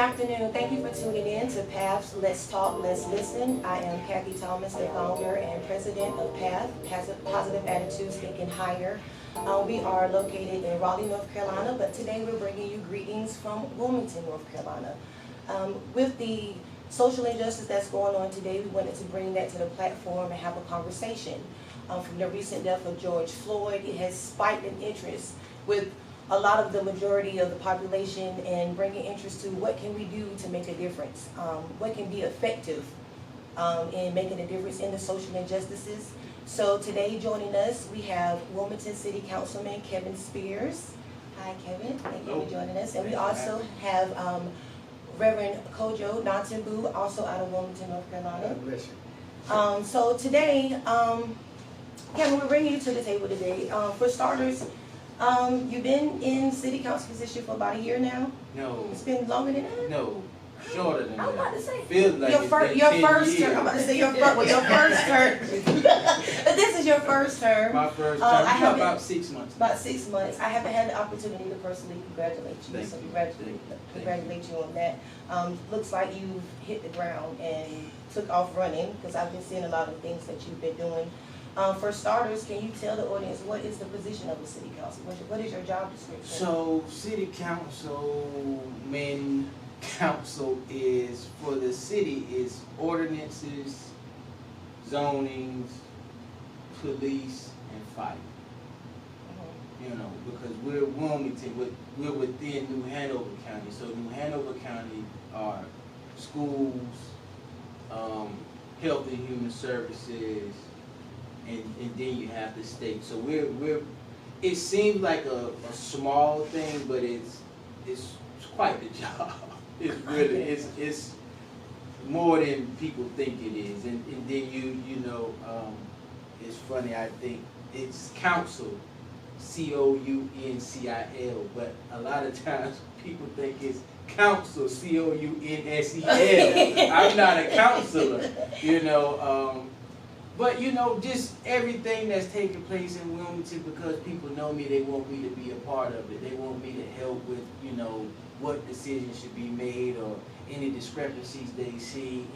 afternoon. Thank you for tuning in to PATH's Let's Talk, Let's Listen. I am Kathy Thomas, the founder and president of PATH, Positive Attitudes Thinking Higher. We are located in Raleigh, North Carolina, but today we're bringing you greetings from Wilmington, North Carolina. With the social injustice that's going on today, we wanted to bring that to the platform and have a conversation. From the recent death of George Floyd, it has spiked an interest with a lot of the majority of the population and bringing interest to what can we do to make a difference, what can be effective in making a difference in the social injustices. So today joining us, we have Wilmington City Councilman Kevin Spears. Hi Kevin, thank you for joining us. And we also have Reverend Kojo, Nantambu, also out of Wilmington, North Carolina. God bless you. So today, Kevin, we're bringing you to the table today. For starters, you've been in city council position for about a year now? No. It's been longer than that? No. Shorter than that. I was about to say. Feels like your first years. term. I'm about to say your first term. But this is your first term. My first term. I haven't, about 6 months. About 6 months. I haven't had the opportunity to personally congratulate you. Thank So you. congratulate you on that. Looks like you've hit the ground and took off running, because I've been seeing a lot of things that you've been doing. For starters, can you tell the audience what is the position of the city council? What is your job description? So, city council is, for the city, is ordinances, zonings, police, and fire. You know, because we're Wilmington, we're within New Hanover County. So New Hanover County are schools, health and human services, and then you have the state. So it seems like a small thing, but it's quite the job. It's really it's more than people think it is. And then you know it's funny, I think it's council, COUNCIL, but a lot of times people think it's council, COUNSEL. I'm not a counselor, you know. But you know, just everything that's taking place in Wilmington, because people know me, they want me to be a part of it. They want me to help with, you know, what decisions should be made, or any discrepancies they see,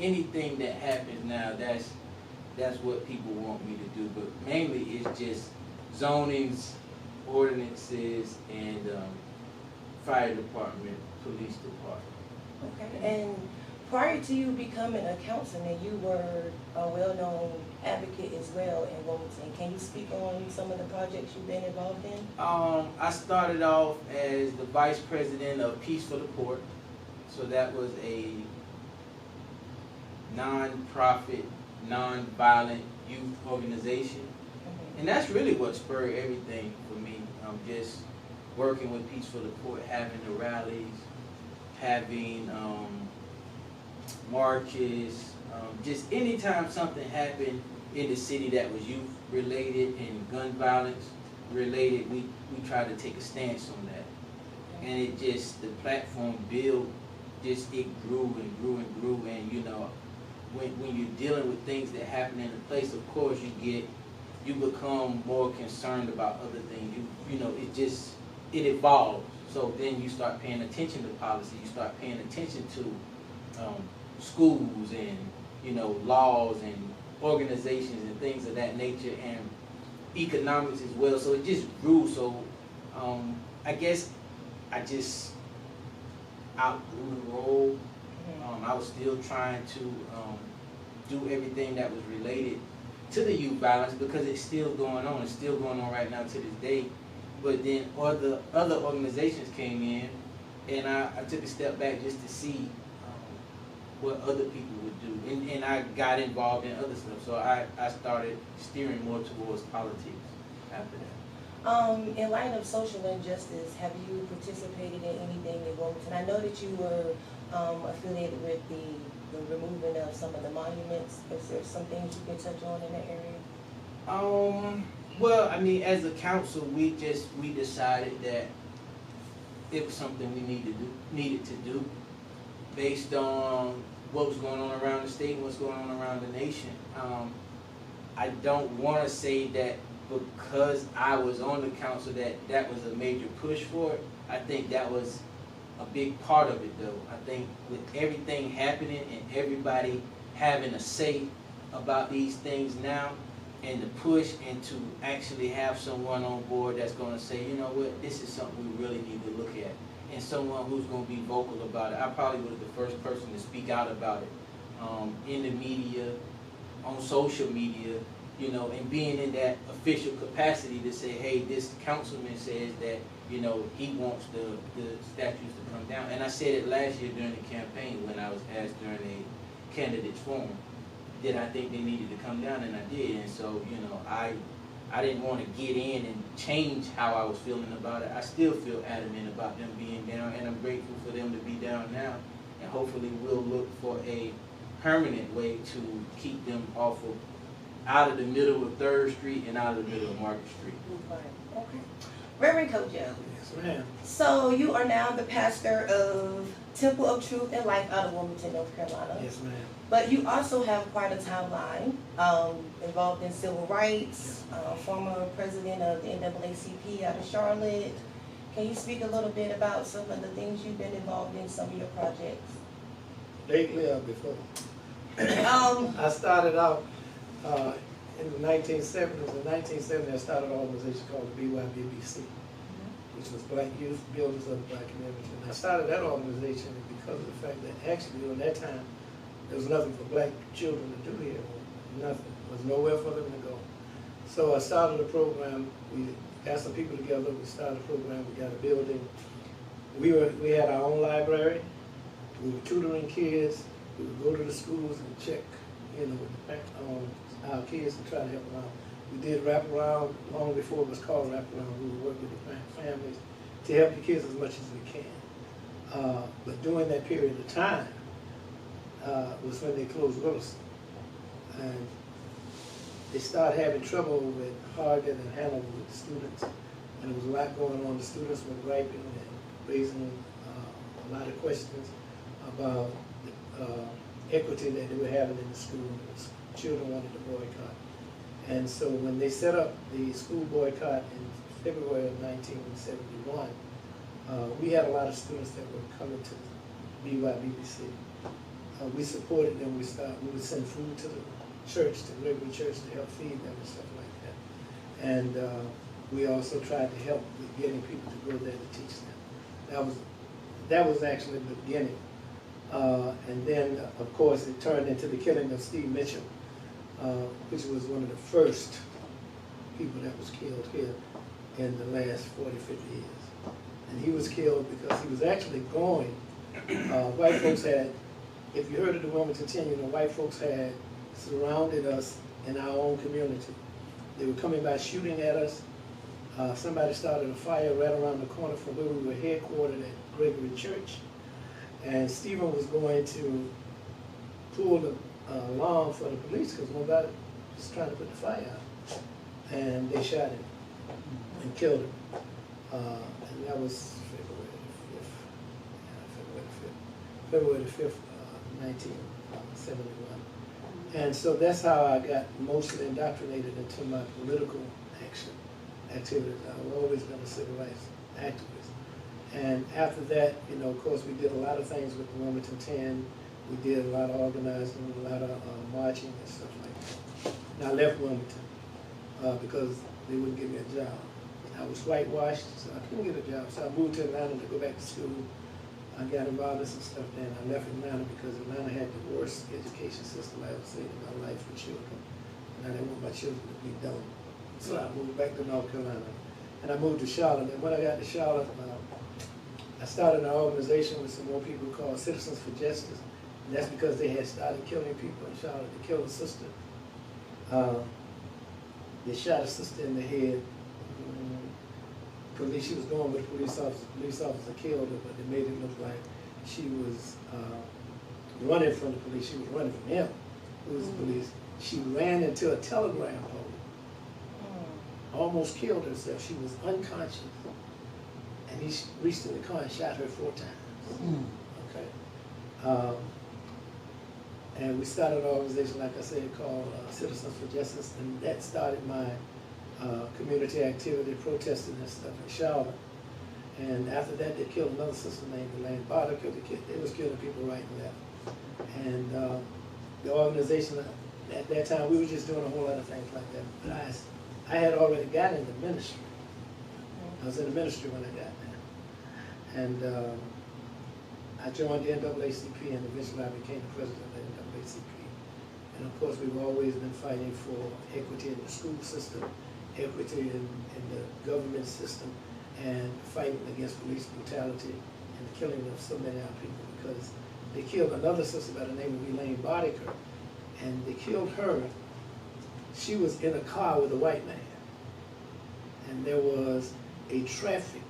anything that happens now. That's what people want me to do. But mainly it's just zonings, ordinances, and fire department, police department. Okay. And prior to you becoming a councilman, you were a well-known advocate as well in Wilmington. Can you speak on some of the projects you've been involved in? I started off as the vice president of Peace for the Port. So that was a non-profit, non-violent youth organization. And that's really what spurred everything for me. Just working with Peace for the Port, having the rallies, having marches, just anytime something happened in the city that was youth related and gun violence related, we tried to take a stance on that. And it just, the platform built, it grew and grew and grew. And you know, when you're dealing with things that happen in a place, of course you become more concerned about other things. You know, it evolves. So then you start paying attention to policy, you start paying attention to schools and, you know, laws and organizations and things of that nature, and economics as well. So it just grew. So I guess I just outgrew the role. I was still trying to do everything that was related to the youth violence, because it's still going on. It's still going on right now to this day. But then other organizations came in, and I took a step back just to see what other people would do. And I got involved in other stuff. So I started steering more towards politics after that. In light of social injustice, have you participated in anything in Wilmington? I know that you were affiliated with the removing of some of the monuments. Is there some things you can touch on in that area? Well, I mean, as a council, we decided that it was something we needed to do based on what was going on around the state and what's going on around the nation. I don't want to say that because I was on the council that was a major push for it. I think that was a big part of it though. I think with everything happening and everybody having a say about these things now, and the push and to actually have someone on board that's gonna say, you know what, this is something we really need to look at. And someone who's gonna be vocal about it. I probably was the first person to speak out about it in the media, on social media, you know, and being in that official capacity to say, hey, this councilman says that, you know, he wants the statues to come down. And I said it last year during the campaign when I was asked during a candidates forum that I think they needed to come down, and I did. And so, you know, I didn't want to get in and change how I was feeling about it. I still feel adamant about them being down, and I'm grateful for them to be down now. And hopefully we'll look for a permanent way to keep them out of the middle of 3rd Street and out of the middle of Market Street. Okay. Reverend Kojo. Yes, ma'am. So you are now the pastor of Temple of Truth and Life out of Wilmington, North Carolina. Yes, ma'am. But you also have quite a timeline involved in civil rights, former president of the NAACP out of Charlotte. Can you speak a little bit about some of the things you've been involved in, some of your projects? Lately or before? I started out in the 1970s. In 1970, I started an organization called the BYBBC, which was Black Youth Builders of the Black Community. And I started that organization because of the fact that actually during that time, there was nothing for black children to do here. Nothing. There was nowhere for them to go. So I started a program. We got some people together. We started a program. We got a building. We had our own library. We were tutoring kids. We would go to the schools and check, you know, with the fact on our kids and try to help them out. We did wraparound long before it was called wraparound. We would work with the families to help the kids as much as we can. But during that period of time, was when they closed Wilson. And they started having trouble with Hargett and Hanover with the students. And there was a lot going on. The students were griping and raising a lot of questions about the equity that they were having in the school. The children wanted to boycott. And so when they set up the school boycott in February of 1971, we had a lot of students that were coming to BYBBC. We supported them. We would send food to the church, to Liberty Church, to help feed them and stuff like that. And we also tried to help with getting people to go there to teach them. That was actually the beginning. And then, of course, it turned into the killing of Steve Mitchell, which was one of the first people that was killed here in the last 40, 50 years. And he was killed because he was actually going, white folks had, if you heard of the Wilmington 10, you know, white folks had surrounded us in our own community. They were coming by shooting at us. Somebody started a fire right around the corner from where we were headquartered at Gregory Church. And Stephen was going to pull the alarm for the police because nobody was trying to put the fire out. And they shot him and killed him. And that was February the 5th, 1971. And so that's how I got mostly indoctrinated into my political activities. I've always been a civil rights activist. And after that, you know, of course, we did a lot of things with the Wilmington 10. We did a lot of organizing, a lot of marching and stuff like that. And I left Wilmington because they wouldn't give me a job. I was whitewashed, so I couldn't get a job. So I moved to Atlanta to go back to school. I got involved in some stuff then. I left Atlanta because Atlanta had the worst education system I ever seen in my life for children. And I didn't want my children to be dumb. So I moved back to North Carolina. And I moved to Charlotte. And when I got to Charlotte, I started an organization with some more people called Citizens for Justice. And that's because they had started killing people in Charlotte. They killed a sister. They shot a sister in the head. Police, she was going with a police officer. The police officer killed her, but they made it look like she was running from the police. She was running from him, who was the police. She ran into a telegram pole, almost killed herself. She was unconscious. And he reached in the car and shot her 4 times. Okay. And we started an organization, like I said, called Citizens for Justice, and that started my community activity, protesting and stuff in Charlotte. And after that, they killed another sister named Elaine Barter. They was killing people right and left. And the organization at that time, we were just doing a whole lot of things like that. But I had already gotten into ministry. I was in the ministry when I got there. And I joined the NAACP, and eventually I became the president of the NAACP. And of course, we've always been fighting for equity in the school system, equity in the government system, and fighting against police brutality and the killing of so many of our people, because they killed another sister by the name of Elaine Bartiker, and they killed her. She was in a car with a white man, and there was a traffic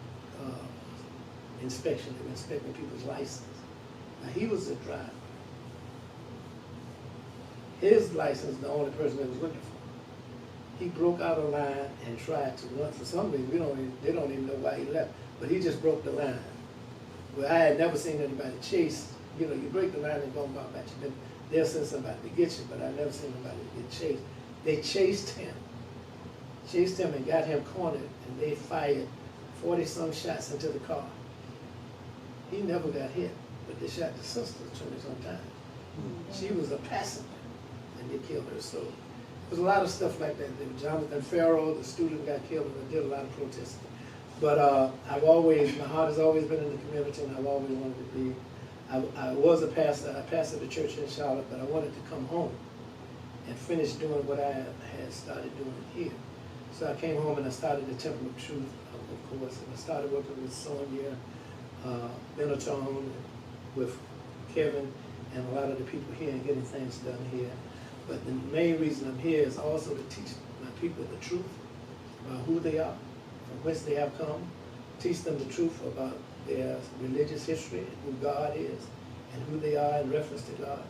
inspection. They were inspecting people's license. Now, he was the driver. His license, the only person that was looking for. He broke out of line and tried to run. For some reason, they don't even know why he left, but he just broke the line. Well, I had never seen anybody chase. You know, you break the line and go about that. They'll send somebody to get you, but I never seen anybody get chased. They chased him and got him cornered, and they fired 40-some shots into the car. He never got hit, but they shot the sister 20-some times. She was a passenger, and they killed her. So there's a lot of stuff like that. Jonathan Farrow, the student, got killed, and I did a lot of protesting. But my heart has always been in the community, and I've always wanted to be. I was a pastor. I pastored the church in Charlotte, but I wanted to come home and finish doing what I had started doing here. So I came home and I started the Temple of Truth, of course, and I started working with Sonia, Benetton, with Kevin, and a lot of the people here and getting things done here. But the main reason I'm here is also to teach my people the truth about who they are, from whence they have come, teach them the truth about their religious history, and who God is, and who they are in reference to God,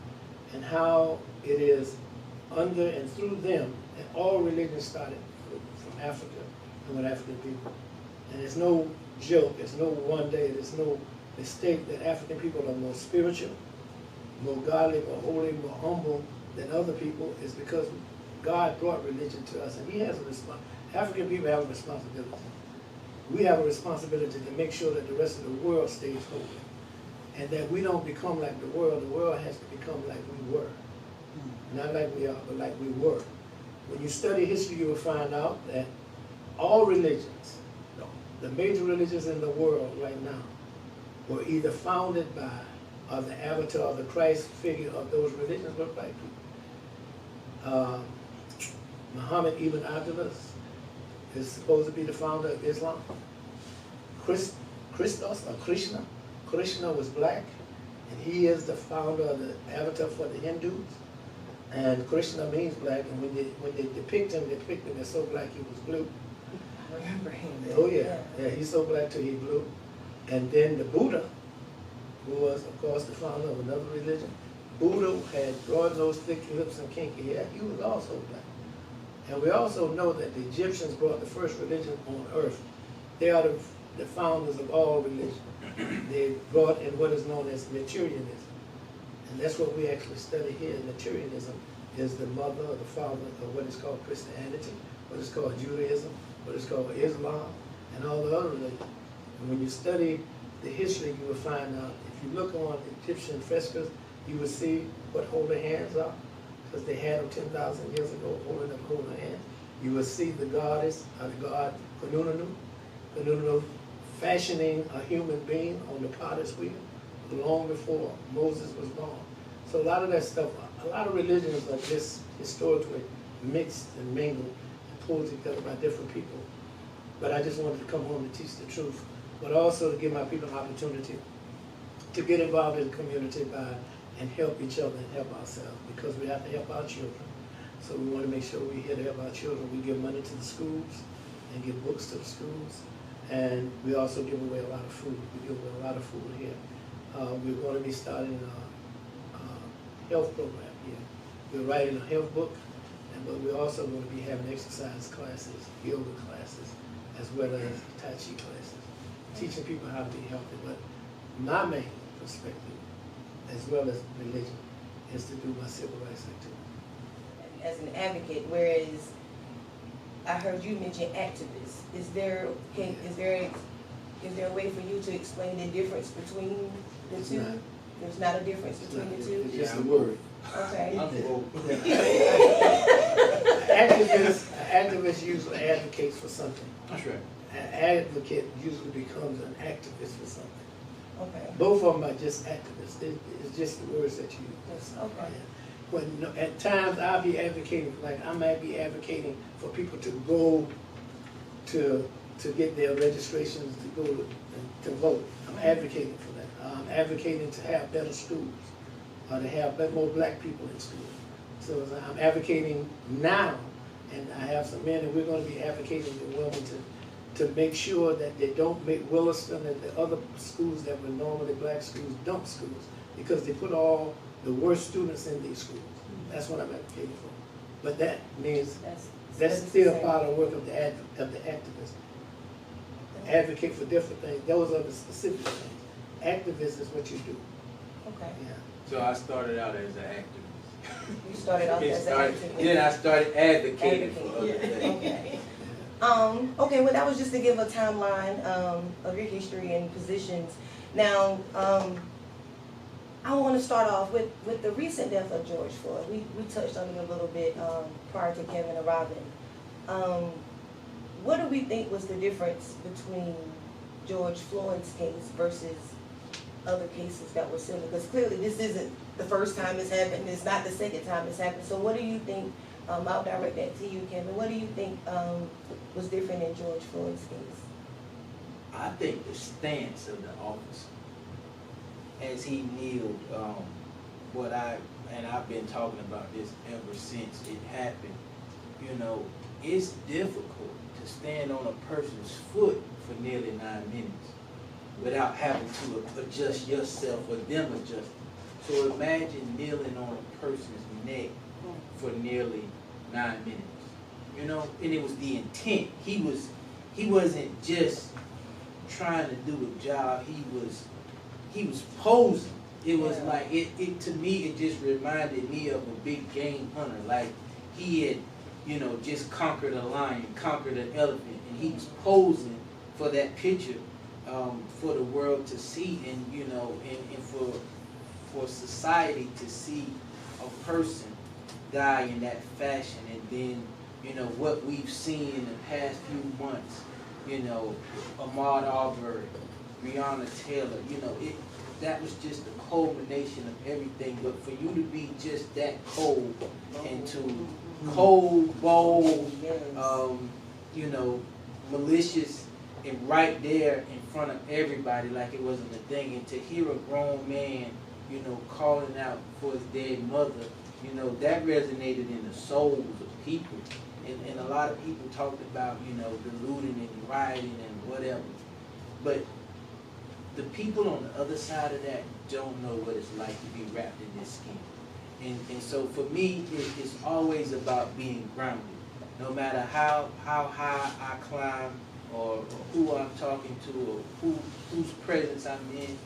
and how it is under and through them that all religions started from Africa and with African people. And it's no joke, it's no one day, there's no mistake that African people are more spiritual, more godly, more holy, more humble than other people. Is because God brought religion to us, and He has a response. African people have a responsibility. We have a responsibility to make sure that the rest of the world stays holy, and that we don't become like the world. The world has to become like we were. Not like we are, but like we were. When you study history, you will find out that all religions, the major religions in the world right now, were either founded by, or the avatar or the Christ figure of those religions were black people. Muhammad ibn Abdullah is supposed to be the founder of Islam. Christos, or Krishna was black, and he is the founder of the avatar for the Hindus. And Krishna means black, and when they depict him as so black he was blue. I remember him. Oh yeah, he's so black till he blue. And then the Buddha, who was of course the founder of another religion, Buddha had broad nose, thick lips, and kinky hair. He was also black. And we also know that the Egyptians brought the first religion on earth. They are the founders of all religion. They brought in what is known as materialism. And that's what we actually study here. Materialism is the mother or the father of what is called Christianity, what is called Judaism, what is called Islam, and all the other religions. And when you study the history, you will find out, if you look on Egyptian frescoes, you will see what holy hands are, because they had them 10,000 years ago, holding up holy hands. You will see the goddess, or the god Khnumnu, fashioning a human being on the potter's wheel long before Moses was born. So a lot of that stuff, a lot of religions are just historically mixed and mingled and pulled together by different people. But I just wanted to come home to teach the truth, but also to give my people an opportunity to get involved in the community and help each other and help ourselves, because we have to help our children. So we want to make sure we're here to help our children. We give money to the schools and give books to the schools, and we also give away a lot of food. We give away a lot of food here. We're going to be starting a health program here. We're writing a health book, but we're also going to be having exercise classes, yoga classes, as well as Tai Chi classes, teaching people how to be healthy. But my main perspective, as well as religion, is to do my civil rights activity. As an advocate, whereas I heard you mention activists, is there Is there a way for you to explain the difference between the It's two? not. There's not a difference between the two? It's just a word. Okay. Activist usually advocates for something. That's right. An advocate usually becomes an activist for something. Okay. Both of them are just activists. It's just the words that you use. Okay. When at times I'll be advocating, like I might be advocating for people to go to get their registrations to go to vote. I'm advocating for that. I'm advocating to have better schools, or to have more black people in school. So I'm advocating now, and I have some men, and we're going to be advocating in Wilmington to make sure that they don't make Williston and the other schools that were normally black schools dump schools, because they put all the worst students in these schools. That's what I'm advocating for. But that means that's still part of the work of the activists. Advocate for different things. Those are the specific things. Activist is what you do. Okay. Yeah. So I started out as an activist. You started off as an activist. Then I started advocating for other things. Okay. Okay, well, that was just to give a timeline of your history and positions. Now, I want to start off with the recent death of George Floyd. We touched on it a little bit prior to Kevin arriving. What do we think was the difference between George Floyd's case versus other cases that were similar? Because clearly this isn't the first time it's happened. It's not the second time it's happened. So what do you think, I'll direct that to you, Kevin, what do you think was different in George Floyd's case? I think the stance of the officer as he kneeled, I've been talking about this ever since it happened. You know, it's difficult to stand on a person's foot for nearly 9 minutes without having to adjust yourself or them adjust. So imagine kneeling on a person's neck for nearly 9 minutes. You know, and it was the intent. He wasn't just trying to do a job. He was posing. It was like it to me. It just reminded me of a big game hunter. Like he had, you know, just conquered a lion, conquered an elephant, and he was posing for that picture, for the world to see, and you know, and for society to see a person die in that fashion, and then you know what we've seen in the past few months. You know, Ahmaud Arbery, Breonna Taylor. You know, that was just the culmination of everything. But for you to be just that cold and to cold, bold, you know, malicious, and right there in front of everybody like it wasn't a thing, and to hear a grown man, you know, calling out for his dead mother, you know, that resonated in the souls of people. And a lot of people talked about, you know, the looting and rioting and whatever. But the people on the other side of that don't know what it's like to be wrapped in this skin. And so for me, it's always about being grounded. No matter how high I climb, or who I'm talking to, or whose presence I'm in,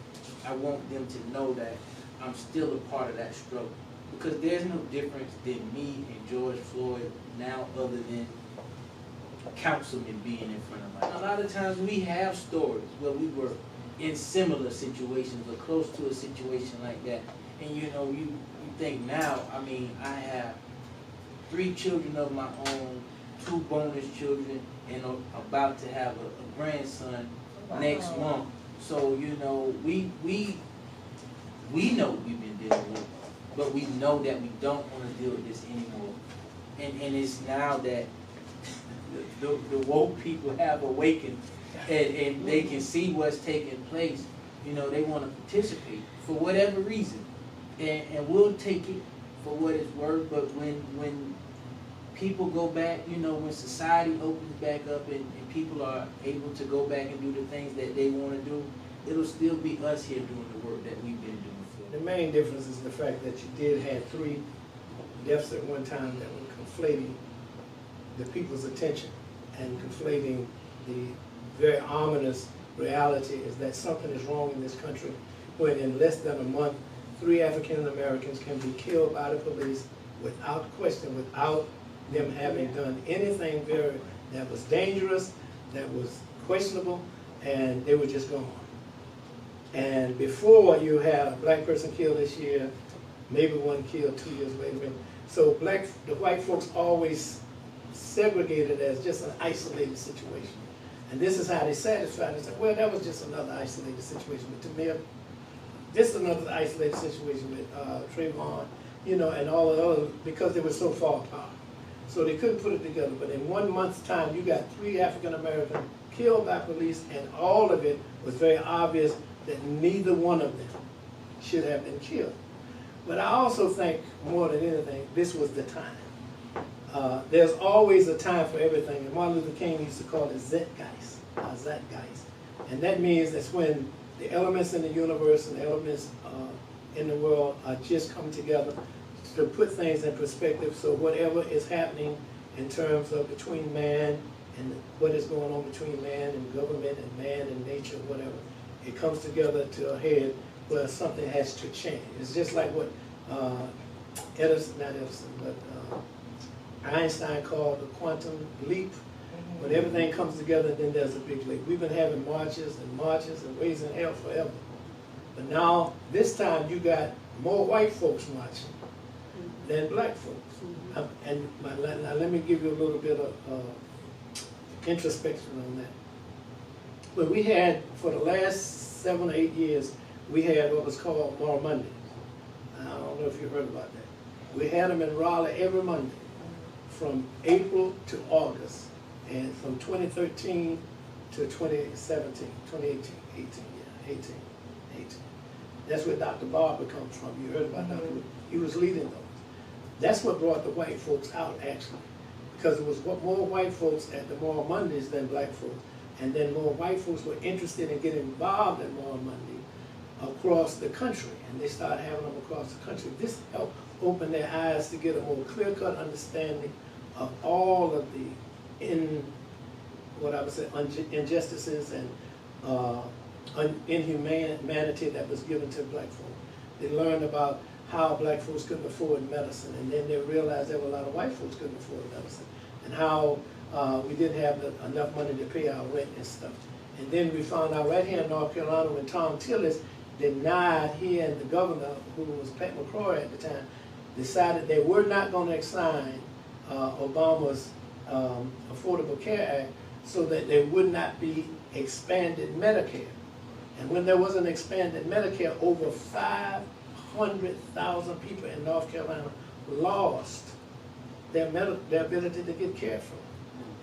I want them to know that I'm still a part of that struggle. Because there's no difference than me and George Floyd now, other than Councilman being in front of us. A lot of times we have stories where we were in similar situations or close to a situation like that. And you know, you think now, I mean, I have 3 children of my own, 2 bonus children, and about to have a grandson next month. So, you know, we know we've been dealing with it, but we know that we don't want to deal with this anymore. And it's now that the woke people have awakened, and they can see what's taking place. You know, they want to participate for whatever reason, and we'll take it for what it's worth. But when people go back, you know, when society opens back up and people are able to go back and do the things that they want to do, it'll still be us here doing the work that we've been doing for. The main difference is the fact that you did have 3 deaths at one time that were conflating the people's attention and conflating the very ominous reality is that something is wrong in this country when in less than a month 3 African Americans can be killed by the police without question, without them having done anything that was dangerous, that was questionable, and they were just gone. And before, you had a black person killed this year, maybe one killed 2 years later. So the white folks always segregated as just an isolated situation. And this is how they satisfied it. They said, well, that was just another isolated situation with Tamir. This is another isolated situation with Trayvon, you know, and all the others, because they were so far apart. So they couldn't put it together. But in 1 month's time, you got 3 African Americans killed by police, and all of it was very obvious that neither one of them should have been killed. But I also think, more than anything, this was the time. There's always a time for everything. And Martin Luther King used to call it zeitgeist, zeitgeist. And that means that's when the elements in the universe and the elements in the world are just come together to put things in perspective. So whatever is happening in terms of between man and what is going on between man and government and man and nature, whatever, it comes together to a head where something has to change. It's just like what Einstein called the quantum leap. When everything comes together, then there's a big leap. We've been having marches and raising hell forever. But now, this time, you got more white folks marching than black folks. Now let me give you a little bit of introspection on that. But we had, for the last 7 or 8 years, we had what was called Moral Mondays. I don't know if you heard about that. We had them in Raleigh every Monday, from April to August, and from 2013 to 2017, 18. That's where Dr. Barber comes from. You heard about Dr. He was leading those. That's what brought the white folks out, actually, because there was more white folks at the Moral Mondays than black folks, and then more white folks were interested in getting involved in Moral Monday across the country, and they started having them across the country. This helped open their eyes to get a more clear-cut understanding of all of the injustices and inhumanity that was given to black folks. They learned about how black folks couldn't afford medicine, and then they realized there were a lot of white folks couldn't afford medicine, and how we didn't have enough money to pay our rent and stuff. And then we found out right here in North Carolina when Tom Tillis denied, he and the governor, who was Pat McCrory at the time, decided they were not going to sign Obama's Affordable Care Act so that there would not be expanded Medicare. And when there was an expanded Medicare, over 500,000 people in North Carolina lost their ability to get care from.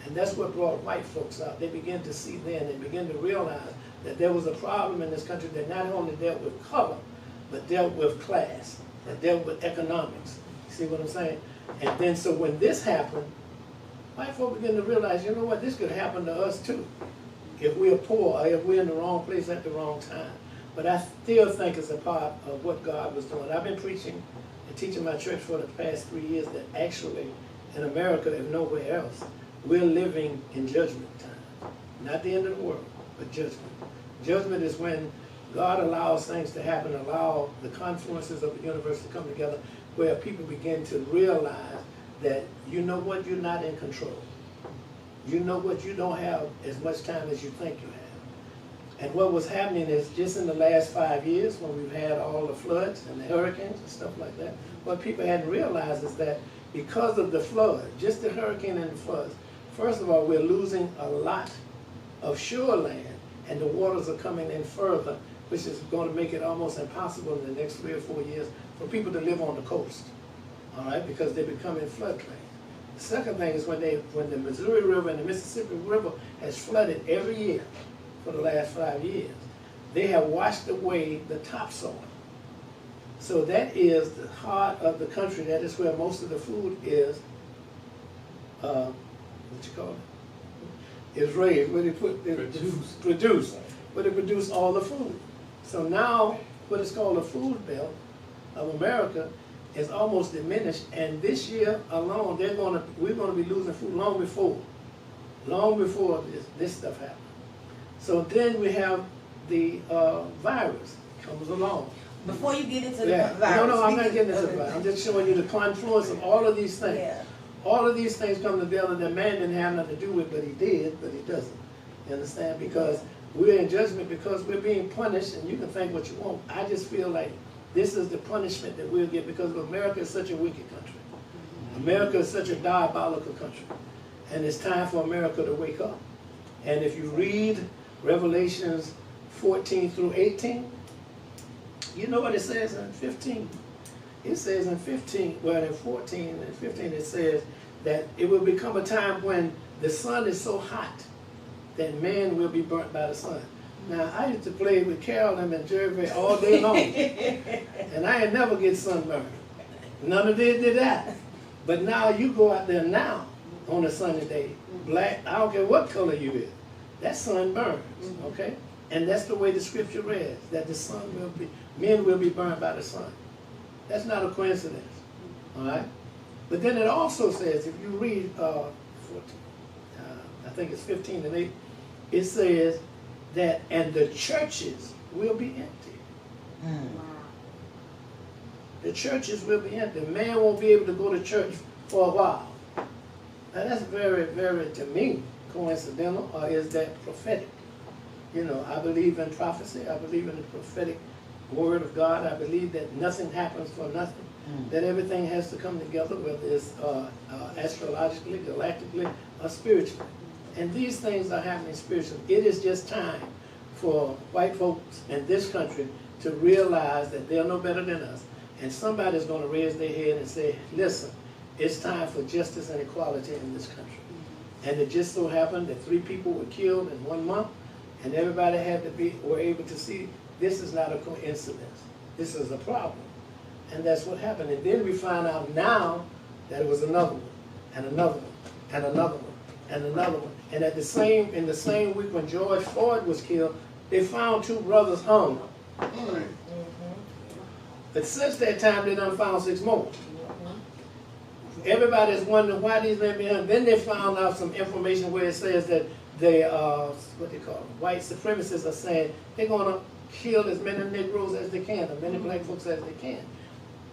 And that's what brought white folks out. They began to see then, they began to realize that there was a problem in this country that not only dealt with color, but dealt with class, that dealt with economics. You see what I'm saying? And then so when this happened, white folks began to realize, you know what, this could happen to us too. If we're poor, or if we're in the wrong place at the wrong time. But I still think it's a part of what God was doing. I've been preaching and teaching my church for the past 3 years that actually in America, if nowhere else, we're living in judgment time. Not the end of the world, but judgment. Judgment is when God allows things to happen, allow the confluences of the universe to come together, where people begin to realize that, you know what, you're not in control. You know what, you don't have as much time as you think you have. And what was happening is just in the last 5 years, when we've had all the floods and the hurricanes and stuff like that, what people hadn't realized is that because of the flood, just the hurricane and the floods, first of all, we're losing a lot of shoreland, and the waters are coming in further, which is going to make it almost impossible in the next 3 or 4 years for people to live on the coast, all right, because they're becoming floodplains. The second thing is when the Missouri River and the Mississippi River has flooded every year for the last 5 years, they have washed away the topsoil. So that is the heart of the country. That is where most of the food is, what you call it? Is raised, where they put produced, where they produce all the food. So now what is called the food belt of America is almost diminished, and this year alone we're going to be losing food long before this stuff happened. So then we have the virus comes along. Before you get into the virus. No, I'm not getting into the virus. I'm just showing you the confluence of all of these things. Yeah. All of these things come together that man didn't have nothing to do with, but he did, but he doesn't. You understand? Because we're in judgment because we're being punished, and you can think what you want. I just feel like this is the punishment that we'll get because America is such a wicked country. America is such a diabolical country. And it's time for America to wake up. And if you read Revelations 14 through 18, you know what it says in 15? It says in 15, well in 14 and 15 it says that it will become a time when the sun is so hot that man will be burnt by the sun. Now, I used to play with Carolyn and Jerry all day long, and I ain't never get sunburned. None of them did that. But now you go out there now on a sunny day, black, I don't care what color you is, that sun burns, okay? And that's the way the scripture reads, that the sun will be, men will be burned by the sun. That's not a coincidence, all right? But then it also says, if you read 14, I think it's 15 and 8, it says that, and the churches will be empty. Wow. The churches will be empty. Man won't be able to go to church for a while. Now that's very, very, to me, coincidental, or is that prophetic? You know, I believe in prophecy. I believe in the prophetic word of God. I believe that nothing happens for nothing. That everything has to come together, whether it's astrologically, galactically, or spiritually. And these things are happening spiritually. It is just time for white folks in this country to realize that they're no better than us. And somebody's going to raise their head and say, listen, it's time for justice and equality in this country. And it just so happened that 3 people were killed in 1 month, and everybody were able to see this is not a coincidence. This is a problem. And that's what happened. And then we find out now that it was another one, and another one, and another one, and another one. And in the same week when George Floyd was killed, they found 2 brothers hung. But since that time, they done found 6 more. Everybody's wondering why these men be hung. Then they found out some information where it says that they, what they call them, white supremacists are saying they're going to kill as many Negroes as they can, as many black folks as they can.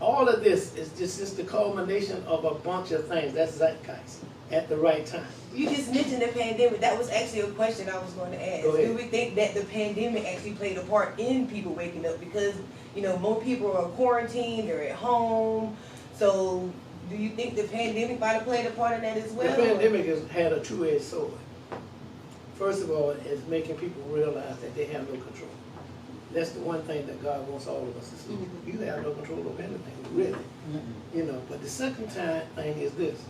All of this is just the culmination of a bunch of things. That's zeitgeist at the right time. You just mentioned the pandemic. That was actually a question I was going to ask. Go ahead. Do we think that the pandemic actually played a part in people waking up? Because, you know, more people are quarantined, they're at home. So do you think the pandemic might have played a part in that as well? The pandemic has had a 2-edged sword. First of all, it's making people realize that they have no control. That's the one thing that God wants all of us to see. You have no control over anything, really. You know, but the second thing is this.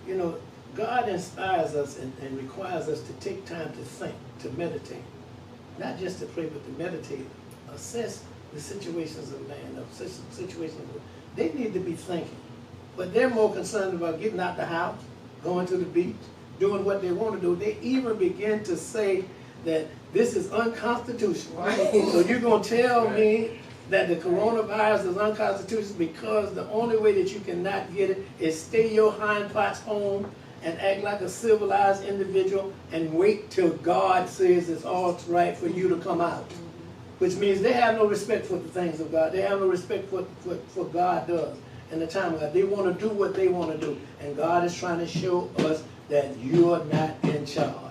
You know, God inspires us and requires us to take time to think, to meditate. Not just to pray, but to meditate, assess the situations of man, situations of, they need to be thinking. But they're more concerned about getting out the house, going to the beach, doing what they want to do. They even begin to say that this is unconstitutional. Right. So you're going to tell me that the coronavirus is unconstitutional because the only way that you cannot get it is stay your hind parts home and act like a civilized individual and wait till God says it's all right for you to come out. Which means they have no respect for the things of God. They have no respect for what God does in the time of God. They want to do what they want to do. And God is trying to show us that you are not in charge.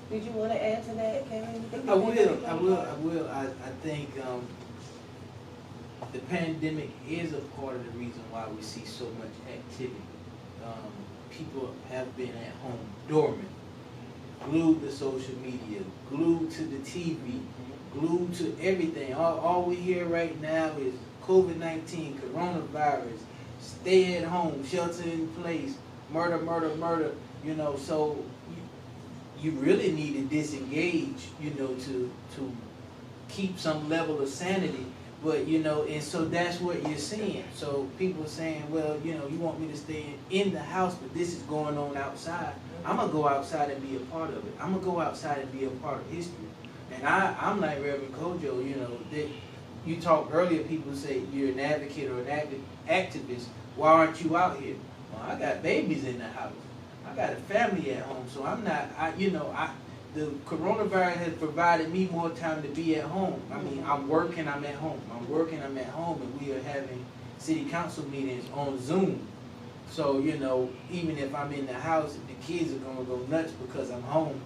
Did you want to add to that, Kevin? I will. I think the pandemic is a part of the reason why we see so much activity. People have been at home dormant, glued to social media, glued to the TV, glued to everything. All we hear right now is COVID-19, coronavirus, stay at home, shelter in place, murder, murder, murder. You know, so you really need to disengage, you know, to keep some level of sanity. But, you know, and so that's what you're seeing. So people are saying, well, you know, you want me to stay in the house, but this is going on outside. I'm going to go outside and be a part of it. I'm going to go outside and be a part of history. And I'm like Reverend Kojo, you know, that you talked earlier, people say you're an advocate or an activist. Why aren't you out here? Well, I got babies in the house. I got a family at home, so I'm not, the coronavirus has provided me more time to be at home. I mean, I'm working, I'm at home. I'm working, I'm at home, and we are having city council meetings on Zoom. So, you know, even if I'm in the house, the kids are going to go nuts because I'm home.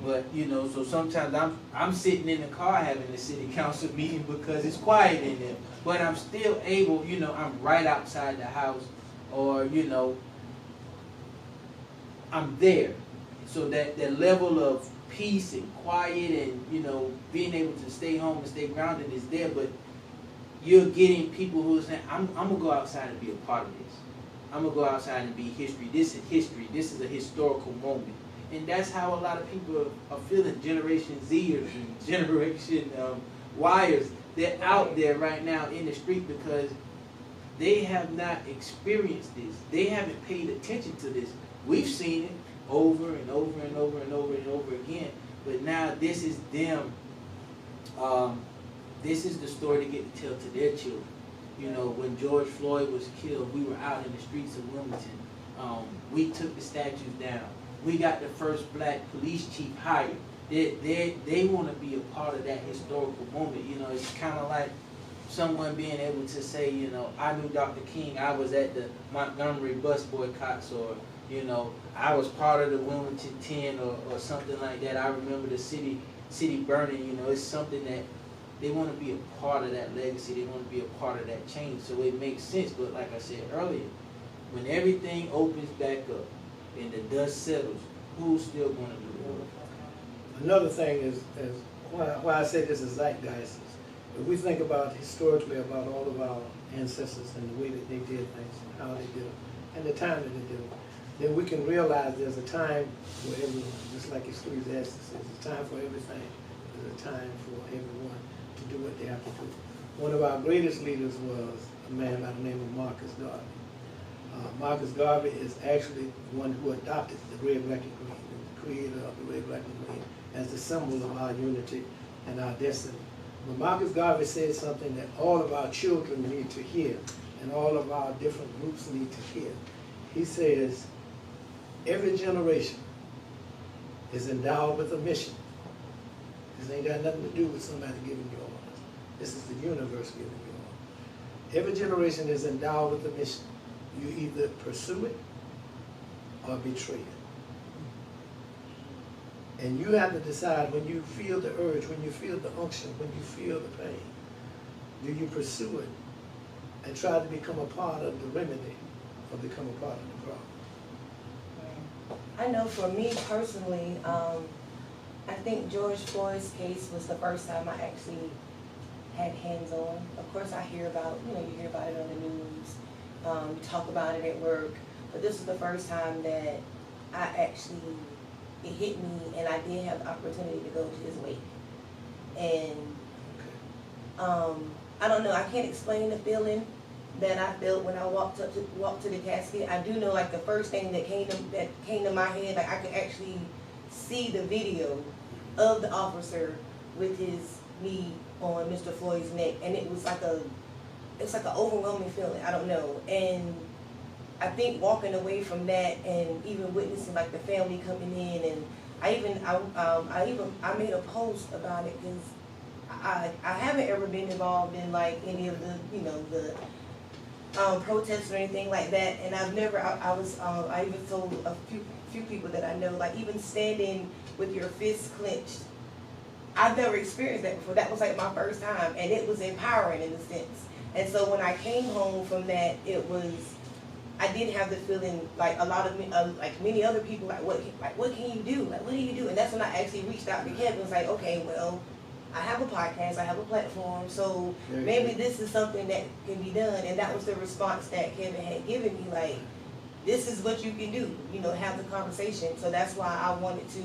But you know, so sometimes I'm sitting in the car having a city council meeting because it's quiet in there. But I'm still able, you know, I'm right outside the house, or you know, I'm there. So that level of peace and quiet and, you know, being able to stay home and stay grounded is there. But you're getting people who are saying, I'm gonna go outside and be a part of this. I'm gonna go outside and be history. This is history. This is a historical moment. And that's how a lot of people are feeling. Generation Zers and Generation Yers. They're out there right now in the street because they have not experienced this. They haven't paid attention to this. We've seen it over and over and over and over and over again. But now this is them. This is the story they get to tell to their children. You know, when George Floyd was killed, we were out in the streets of Wilmington. We took the statues down. We got the first black police chief hired. They want to be a part of that historical moment. You know, it's kind of like someone being able to say, you know, I knew Dr. King. I was at the Montgomery bus boycotts, or you know, I was part of the Wilmington 10 or something like that. I remember the city burning. You know, it's something that they want to be a part of that legacy. They want to be a part of that change. So it makes sense. But like I said earlier, when everything opens back up and the dust settles, who's still going to do the work? Another thing is why I say this is zeitgeist. If we think about historically about all of our ancestors and the way that they did things, and how they did them, and the time that they did them, then we can realize there's a time for everyone, just like Ecclesiastes says, there's a time for everything, there's a time for everyone to do what they have to do. One of our greatest leaders was a man by the name of Marcus Garvey. Marcus Garvey is actually the one who adopted the red, black, and green, the creator of the red, black, and green, as the symbol of our unity and our destiny. But Marcus Garvey said something that all of our children need to hear, and all of our different groups need to hear. He says, every generation is endowed with a mission. This ain't got nothing to do with somebody giving you orders. This is the universe giving you orders. Every generation is endowed with a mission. You either pursue it or betray it. And you have to decide when you feel the urge, when you feel the unction, when you feel the pain, do you pursue it and try to become a part of the remedy or become a part of the problem? I know for me personally, I think George Floyd's case was the first time I actually had hands-on. Of course I hear about, you hear about it on the news, you talk about it at work, but this was the first time that I actually, it hit me and I did have the opportunity to go to his wake. And I don't know, I can't explain the feeling that I felt when I walked to the casket. I do know, like, the first thing that came to my head, like, I could actually see the video of the officer with his knee on Mr. Floyd's neck, and it was like an overwhelming feeling. I don't know, and I think walking away from that and even witnessing like the family coming in, and I made a post about it because I haven't ever been involved in like any of the the protests or anything like that, and I've never. I even told a few people that I know, like, even standing with your fists clenched, I've never experienced that before. That was like my first time, and it was empowering in a sense. And so when I came home from that, I did have the feeling like a lot of like many other people, like what can you do? Like, what do you do? And that's when I actually reached out to Kevin. It was like, okay, well, I have a podcast, I have a platform, so maybe this is something that can be done. And that was the response that Kevin had given me, like, this is what you can do, have the conversation. So that's why I wanted to,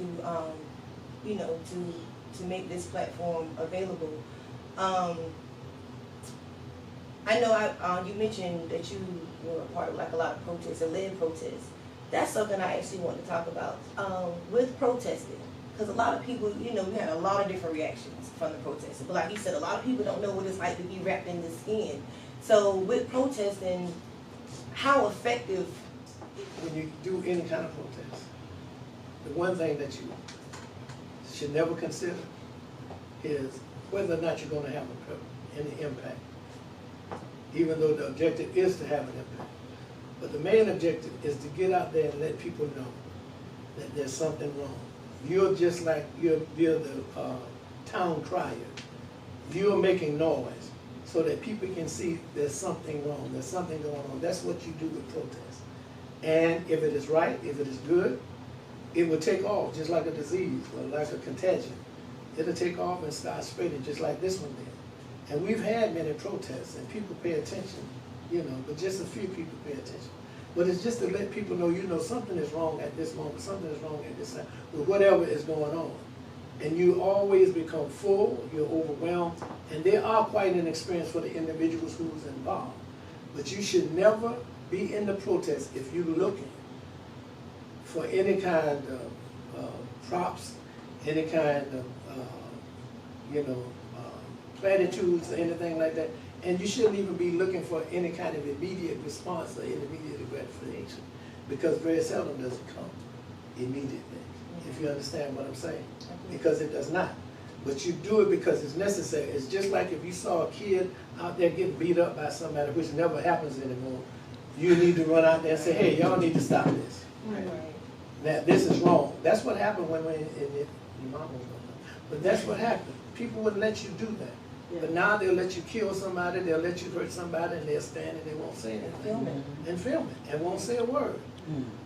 to make this platform available. I know you mentioned that you were a part of like a lot of protests and led protests. That's something I actually want to talk about with protesting. Because a lot of people, we had a lot of different reactions from the protesters. But like you said, a lot of people don't know what it's like to be wrapped in the skin. So with protesting, how effective? When you do any kind of protest, the one thing that you should never consider is whether or not you're going to have any impact, even though the objective is to have an impact. But the main objective is to get out there and let people know that there's something wrong. You're just like, you're the town crier. You're making noise so that people can see there's something wrong, there's something going on. That's what you do with protest. And if it is right, if it is good, it will take off just like a disease or like a contagion. It'll take off and start spreading just like this one did. And we've had many protests and people pay attention, you know, but just a few people pay attention. But it's just to let people know, you know, something is wrong at this moment, something is wrong at this time, with whatever is going on. And you always become full, you're overwhelmed, and there are quite an experience for the individuals who's involved. But you should never be in the protest if you're looking for any kind of props, any kind of, platitudes or anything like that. And you shouldn't even be looking for any kind of immediate response or immediate gratification, because very seldom does it come immediately, if you understand what I'm saying, because it does not. But you do it because it's necessary. It's just like if you saw a kid out there getting beat up by somebody, which never happens anymore, you need to run out there and say, hey, y'all need to stop this. Right. Now, this is wrong. That's what happened when but that's what happened. People wouldn't let you do that. Yeah. But now they'll let you kill somebody, they'll let you hurt somebody, and they'll stand and they won't say anything. And film it, and won't say a word.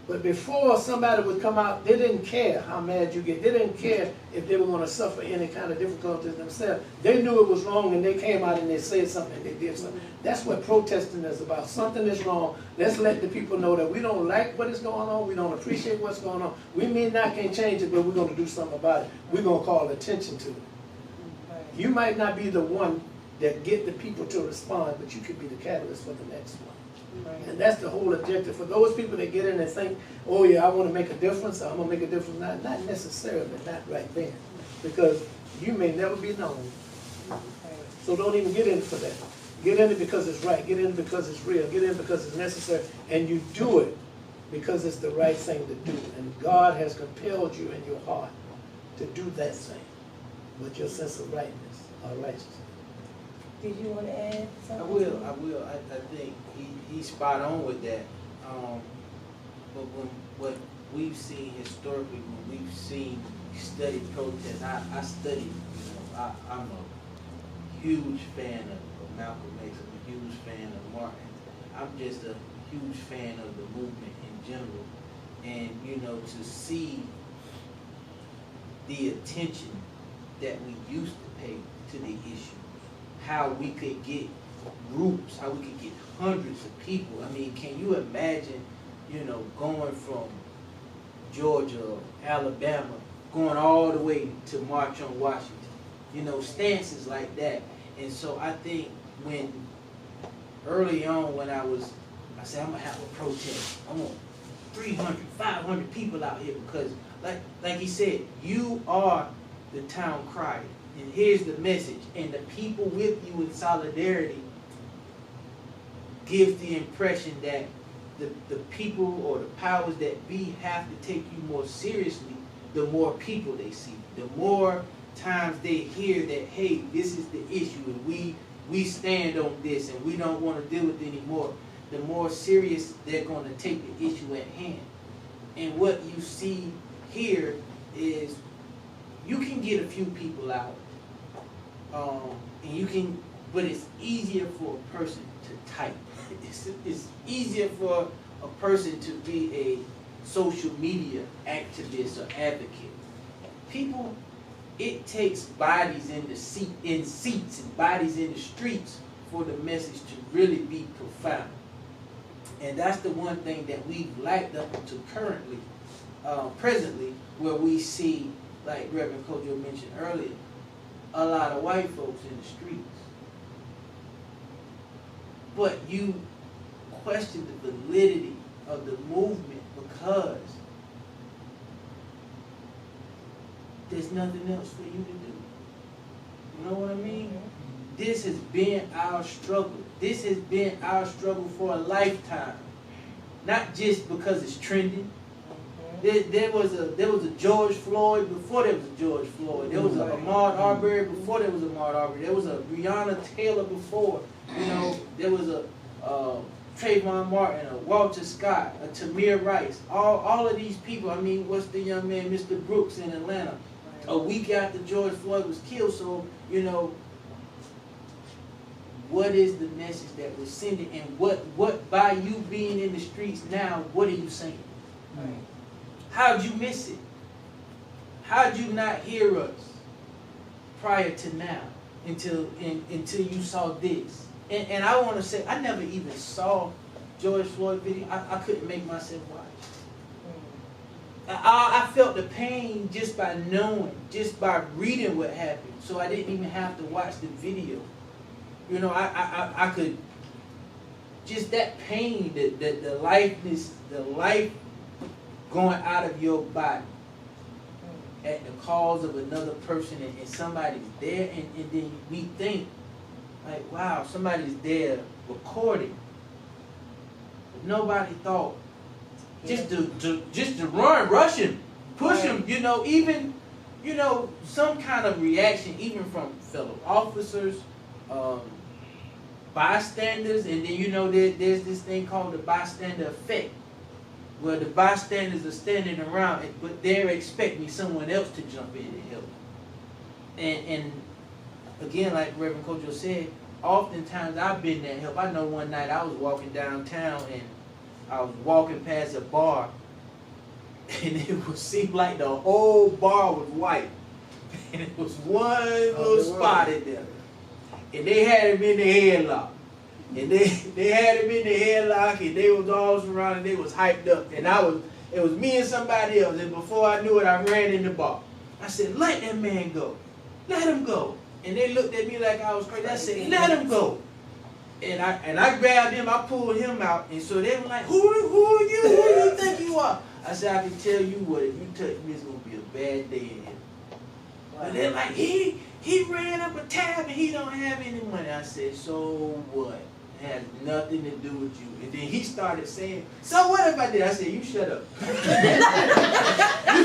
But before somebody would come out, they didn't care how mad you get. They didn't care if they were going to suffer any kind of difficulties themselves. They knew it was wrong, and they came out and they said something, and they did something. That's what protesting is about. Something is wrong. Let's let the people know that we don't like what is going on. We don't appreciate what's going on. We may not can change it, but we're going to do something about it. We're going to call attention to it. You might not be the one that get the people to respond, but you could be the catalyst for the next one. Right. And that's the whole objective. For those people that get in and think, oh yeah, I want to make a difference, I'm going to make a difference, not necessarily, not right then. Because you may never be known. So don't even get in for that. Get in it because it's right. Get in because it's real. Get in because it's necessary. And you do it because it's the right thing to do. And God has compelled you in your heart to do that thing with your sense of rightness or righteousness. Did you want to add something? I will. I think he's spot on with that. But what we've seen historically, when we've studied protests, I studied, you know, I'm a huge fan of Malcolm X, I'm a huge fan of Martin. I'm just a huge fan of the movement in general. And, you know, to see the attention that we used to pay to the issue, how we could get groups, how we could get hundreds of people. I mean, can you imagine, you know, going from Georgia, Alabama, going all the way to March on Washington, you know, stances like that. And so I think when, early on when I said, I'm gonna have a protest, I want 300, 500 people out here, because like he said, you are the town crier. And here's the message, and the people with you in solidarity gives the impression that the people or the powers that be have to take you more seriously the more people they see. The more times they hear that, hey, this is the issue, and we stand on this, and we don't want to deal with it anymore, the more serious they're going to take the issue at hand. And what you see here is you can get a few people out, and you can, but it's easier for a person to type. It's easier for a person to be a social media activist or advocate. People, it takes bodies in seats and bodies in the streets for the message to really be profound. And that's the one thing that we've lacked up to presently, where we see, like Reverend Kojo mentioned earlier, a lot of white folks in the streets. But you question the validity of the movement because there's nothing else for you to do. You know what I mean? This has been our struggle. This has been our struggle for a lifetime. Not just because it's trending. There was a George Floyd before there was a George Floyd. There was a Ahmaud Arbery before there was a Ahmaud Arbery. There was a Breonna Taylor before. You know, there was a Trayvon Martin, a Walter Scott, a Tamir Rice, all of these people. I mean, what's the young man, Mr. Brooks in Atlanta, a week after George Floyd was killed. So, you know, what is the message that we're sending, and what by you being in the streets now, what are you saying? Right. How'd you miss it? How'd you not hear us prior to now until you saw this? And I want to say, I never even saw George Floyd video. I couldn't make myself watch. I felt the pain just by knowing, just by reading what happened. So I didn't even have to watch the video. You know, I could, just that pain, the lifeless, the life going out of your body at the cause of another person, and somebody's there, and then we think, like, wow, somebody's there recording. But nobody thought just to rush him, push him, you know, even, you know, some kind of reaction, even from fellow officers, bystanders, and then, you know, there's this thing called the bystander effect, where the bystanders are standing around, but they're expecting someone else to jump in and help. And again, like Reverend Kojo said, oftentimes I've been that help. I know one night I was walking downtown, and I was walking past a bar, and it seemed like the whole bar was white, and it was one little spot in there, and they had him in the headlock. And they had him in the headlock, and they was all surrounded, they was hyped up. And it was me and somebody else, and before I knew it, I ran in the bar. I said, let that man go. Let him go. And they looked at me like I was crazy. I said, let him go. And I grabbed him, I pulled him out, and so they were like, who are you? Who do you think you are? I said, I can tell you what, if you touch me, it's going to be a bad day in here. And they're like, he ran up a tab and he don't have any money. I said, so what? It has nothing to do with you. And then he started saying, so what if I did? I said, you shut up. You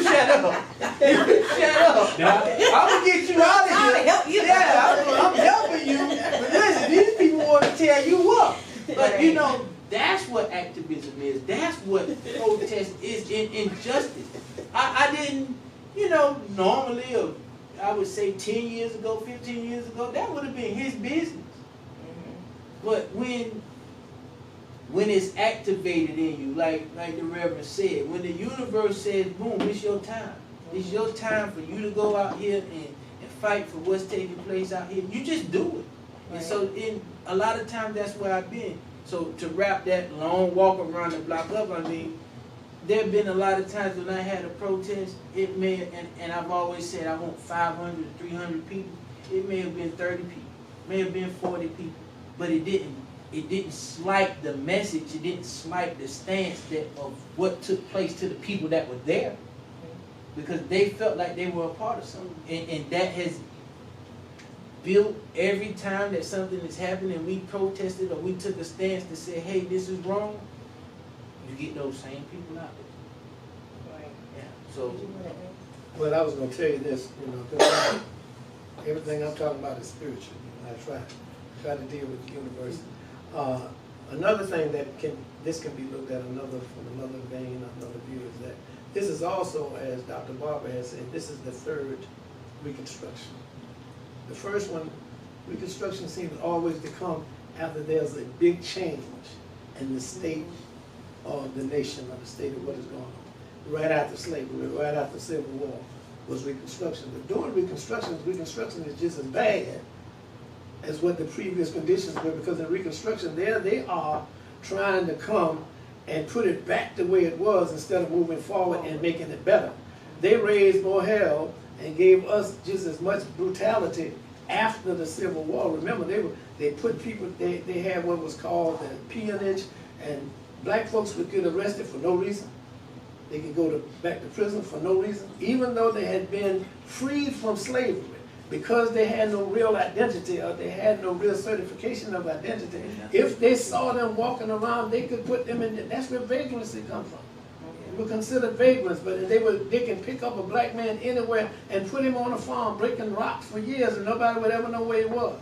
shut up. You shut up. I'm going to get you out of here. I'm trying to help you. Yeah, I'm helping you. But listen, these people want to tear you up. But you know, that's what activism is. That's what protest is, in injustice. I didn't, you know, normally, or I would say 10 years ago, 15 years ago, that would have been his business. But when it's activated in you, like the Reverend said, when the universe says, boom, it's your time. It's your time for you to go out here and fight for what's taking place out here. You just do it. Right. And so a lot of times that's where I've been. So to wrap that long walk around the block up, I mean, there have been a lot of times when I had a protest, it may, and I've always said I want 500, 300 people. It may have been 30 people, may have been 40 people. But it didn't slight the message, it didn't slight the stance of what took place to the people that were there. Because they felt like they were a part of something. And that has built every time that something is happening and we protested or we took a stance to say, hey, this is wrong, you get those same people out there. Right. Yeah. So Well, I was going to tell you this, you know, 'cause everything I'm talking about is spiritual. You know, I try to deal with the universe. Another thing that this can be looked at from another vein, another view, is that this is also, as Dr. Barber has said, this is the third Reconstruction. The first one, Reconstruction, seems always to come after there's a big change in the state of the nation, or the state of what is going on. Right after slavery, right after the Civil War, was Reconstruction. But during Reconstruction is just as bad as what the previous conditions were, because in Reconstruction, there they are trying to come and put it back the way it was instead of moving forward and making it better. They raised more hell and gave us just as much brutality after the Civil War. Remember, they put people, they had what was called the peonage, and black folks would get arrested for no reason. They could go back to prison for no reason, even though they had been freed from slavery. Because they had no real identity, or they had no real certification of identity. If they saw them walking around, they could put them in. That's where vagrancy comes from. They were considered vagrants, but they can pick up a black man anywhere and put him on a farm breaking rocks for years, and nobody would ever know where he was.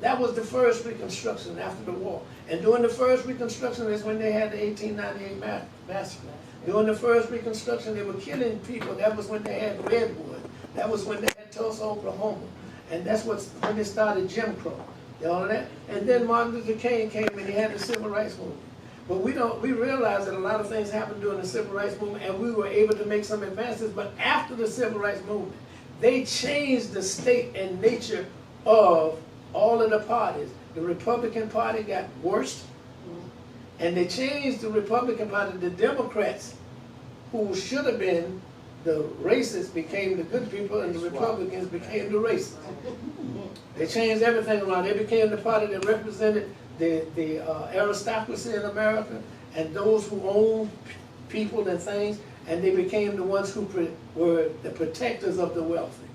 That was the first Reconstruction after the war. And during the first Reconstruction is when they had the 1898 massacre. During the first Reconstruction, they were killing people. That was when they had Redwood. That was when they had Tulsa, Oklahoma. And that's when they started Jim Crow. You know that? And then Martin Luther King came and he had the Civil Rights Movement. But we realized that a lot of things happened during the Civil Rights Movement, and we were able to make some advances. But after the Civil Rights Movement, they changed the state and nature of all of the parties. The Republican Party got worse, and they changed the Republican Party. The Democrats, who should have been the racists, became the good people, and the Republicans became the racists. They changed everything around. They became the party that represented the aristocracy in America and those who owned people and things, and they became the ones who were the protectors of the wealthy.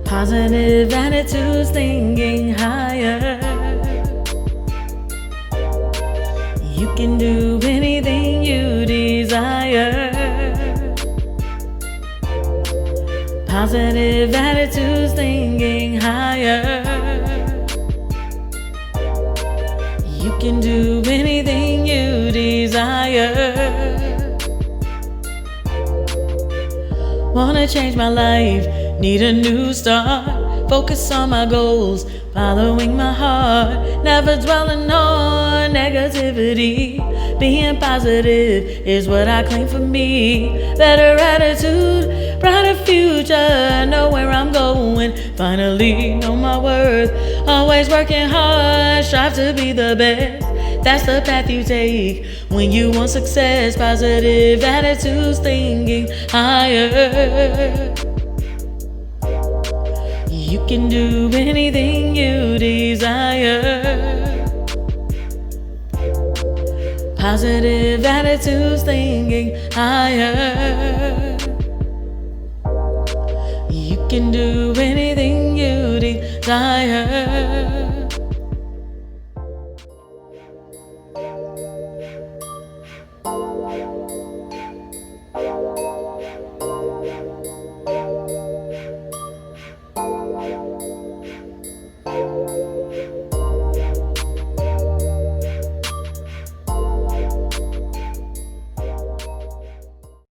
Positive attitudes, thinking higher. You can do anything you desire. Positive attitudes, thinking higher. You can do anything you desire. Wanna change my life, need a new start. Focus on my goals, following my heart. Never dwelling on negativity. Being positive is what I claim for me. Better attitude, brighter future. Know where I'm going, finally know my worth. Always working hard, strive to be the best. That's the path you take when you want success. Positive attitudes, thinking higher. You can do anything you desire. Positive attitudes, thinking higher. You can do anything you desire.